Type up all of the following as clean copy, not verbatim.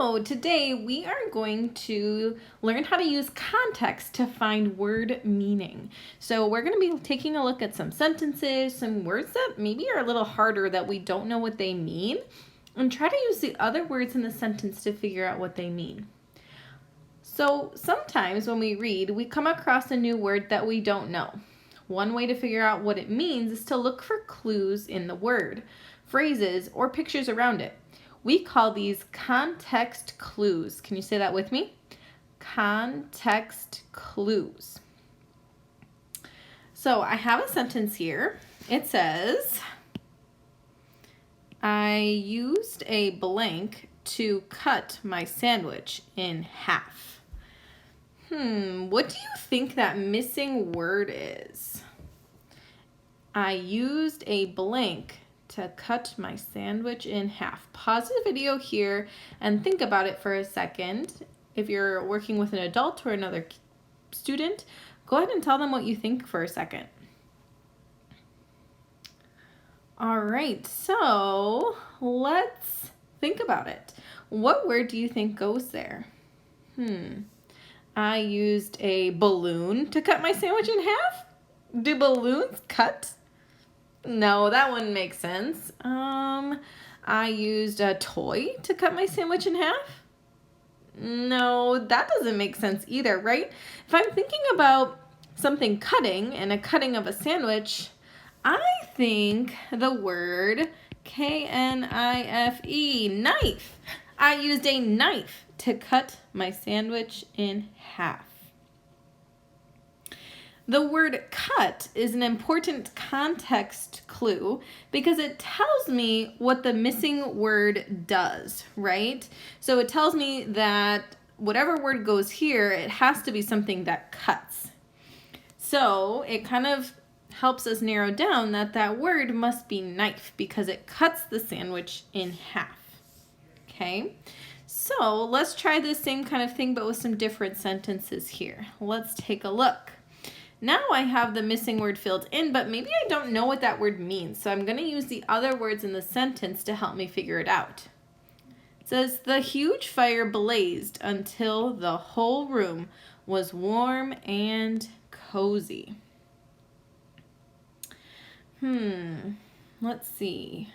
So today we are going to learn how to use context to find word meaning. So we're going to be taking a look at some sentences, some words that maybe are a little harder that we don't know what they mean, and try to use the other words in the sentence to figure out what they mean. So sometimes when we read, we come across a new word that we don't know. One way to figure out what it means is to look for clues in the word, phrases, or pictures around it. We call these context clues. Can you say that with me? Context clues. So I have a sentence here. It says, I used a blank to cut my sandwich in half. What do you think that missing word is? I used a blank to cut my sandwich in half. Pause the video here and think about it for a second. If you're working with an adult or another student, go ahead and tell them what you think for a second. All right, so let's think about it. What word do you think goes there? I used a balloon to cut my sandwich in half? Do balloons cut? No, that wouldn't make sense. I used a toy to cut my sandwich in half? No, that doesn't make sense either, right? If I'm thinking about something cutting and a cutting of a sandwich, I think the word K-N-I-F-E, knife. I used a knife to cut my sandwich in half. The word cut is an important context clue because it tells me what the missing word does, right? So it tells me that whatever word goes here, it has to be something that cuts. So it kind of helps us narrow down that that word must be knife because it cuts the sandwich in half. Okay, so let's try the same kind of thing but with some different sentences here. Let's take a look. Now I have the missing word filled in, but maybe I don't know what that word means, so I'm going to use the other words in the sentence to help me figure it out. It says, the huge fire blazed until the whole room was warm and cozy. Let's see.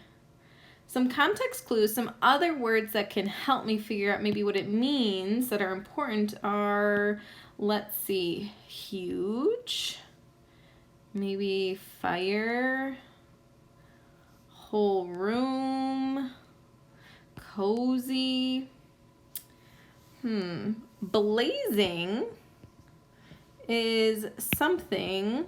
Some context clues, some other words that can help me figure out maybe what it means that are important are, let's see, huge, maybe fire, whole room, cozy. Blazing is something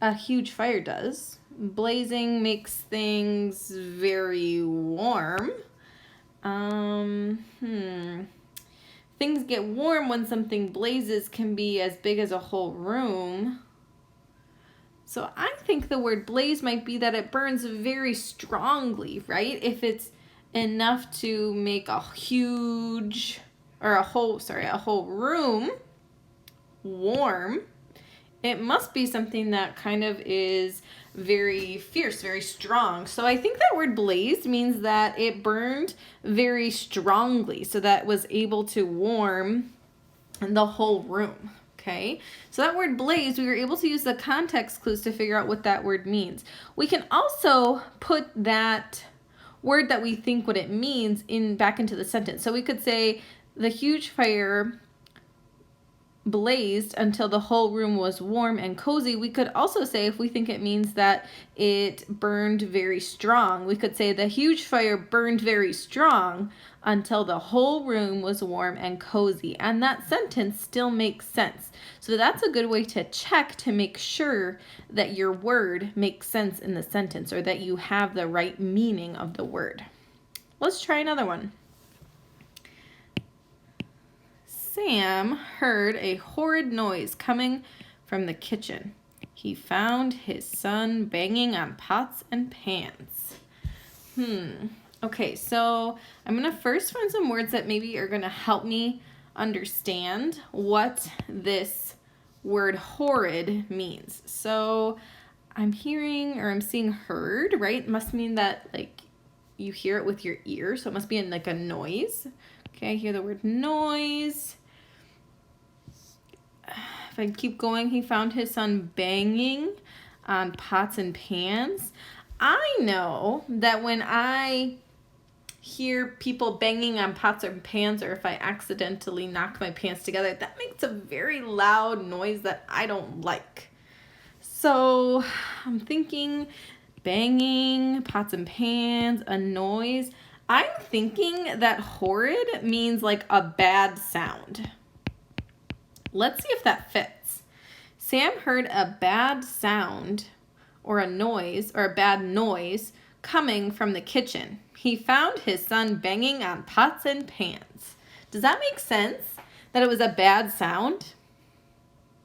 a huge fire does. Blazing makes things very warm. Things get warm when something blazes can be as big as a whole room. So I think the word blaze might be that it burns very strongly, right? If it's enough to make a huge, or a whole room warm, it must be something that kind of is very fierce, very strong. So I think that word blazed means that it burned very strongly, so that was able to warm the whole room. Okay, so that word blaze, we were able to use the context clues to figure out what that word means. We can also put that word that we think what it means back into the sentence. So we could say the huge fire blazed until the whole room was warm and cozy. We could also say, if we think it means that it burned very strong, we could say the huge fire burned very strong until the whole room was warm and cozy. And that sentence still makes sense. So that's a good way to check to make sure that your word makes sense in the sentence or that you have the right meaning of the word. Let's try another one. Sam heard a horrid noise coming from the kitchen. He found his son banging on pots and pans. Okay, so I'm going to first find some words that maybe are going to help me understand what this word horrid means. So I'm hearing or I'm seeing heard, right? It must mean that like you hear it with your ear, so it must be in like a noise. Okay, I hear the word noise. If I keep going, he found his son banging on pots and pans. I know that when I hear people banging on pots or pans, or if I accidentally knock my pants together, that makes a very loud noise that I don't like. So I'm thinking banging, pots and pans, a noise. I'm thinking that horrid means like a bad sound. Let's see if that fits. Sam heard a bad sound or a noise or a bad noise coming from the kitchen. He found his son banging on pots and pans. Does that make sense? That it was a bad sound?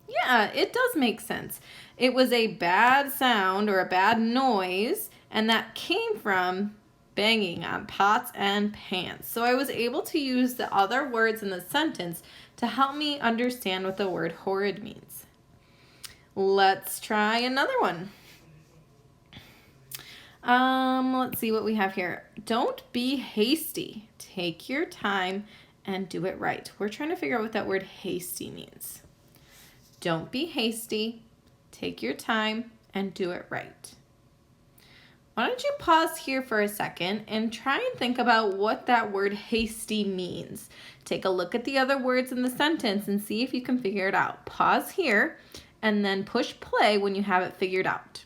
Yeah, it does make sense. It was a bad sound or a bad noise, and that came from banging on pots and pans. So I was able to use the other words in the sentence to help me understand what the word horrid means. Let's try another one. Let's see what we have here. Don't be hasty. Take your time and do it right. We're trying to figure out what that word hasty means. Don't be hasty. Take your time and do it right. Why don't you pause here for a second and try and think about what that word hasty means. Take a look at the other words in the sentence and see if you can figure it out. Pause here and then push play when you have it figured out.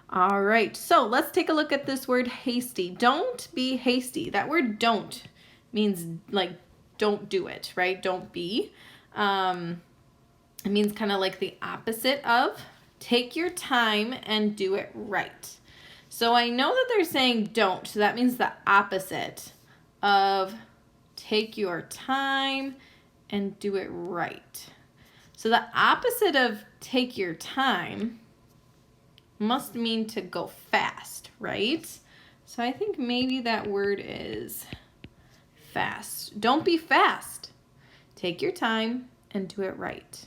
All right, so let's take a look at this word hasty. Don't be hasty. That word don't means like don't do it, right? Don't be. It means kind of like the opposite of. Take your time and do it right. So I know that they're saying don't, so that means the opposite of take your time and do it right. So the opposite of take your time must mean to go fast, right? So I think maybe that word is fast. Don't be fast. Take your time and do it right.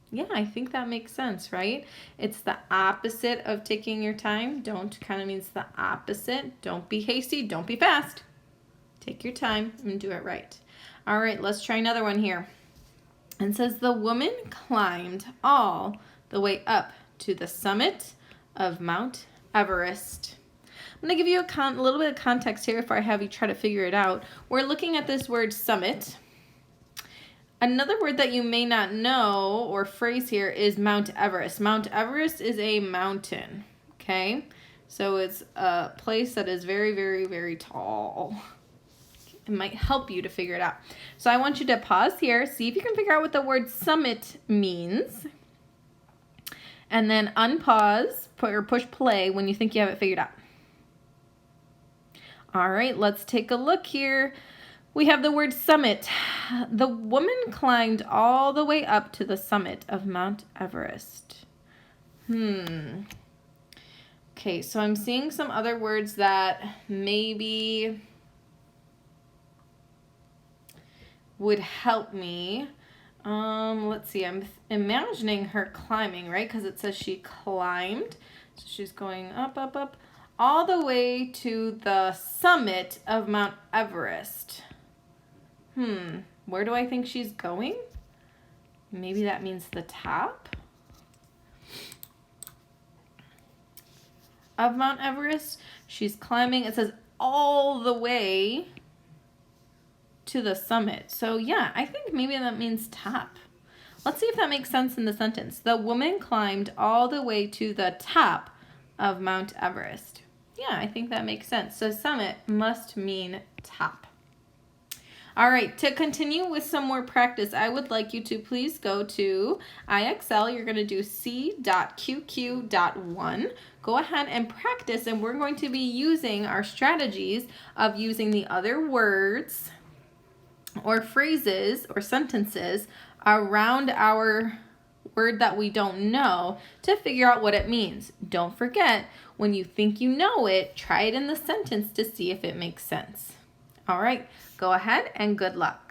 Yeah, I think that makes sense, right? It's the opposite of taking your time. Don't kind of means the opposite. Don't be hasty. Don't be fast. Take your time and do it right. All right, let's try another one here. It says, the woman climbed all the way up to the summit of Mount Everest. I'm going to give you a little bit of context here before I have you try to figure it out. We're looking at this word summit. Another word that you may not know or phrase here is Mount Everest. Mount Everest is a mountain, okay? So it's a place that is very, very, very tall. It might help you to figure it out. So I want you to pause here, see if you can figure out what the word summit means, and then unpause or push play when you think you have it figured out. All right, let's take a look here. We have the word summit. The woman climbed all the way up to the summit of Mount Everest. Okay, so I'm seeing some other words that maybe would help me. Let's see, I'm imagining her climbing, right? Because it says she climbed. So she's going up, up, up, all the way to the summit of Mount Everest. Where do I think she's going? Maybe that means the top of Mount Everest. She's climbing. It says all the way to the summit. So yeah, I think maybe that means top. Let's see if that makes sense in the sentence. The woman climbed all the way to the top of Mount Everest. Yeah, I think that makes sense. So summit must mean top. All right, to continue with some more practice, I would like you to please go to IXL. You're going to do C.QQ.1. Go ahead and practice, and we're going to be using our strategies of using the other words or phrases or sentences around our word that we don't know to figure out what it means. Don't forget, when you think you know it, try it in the sentence to see if it makes sense. All right, go ahead and good luck.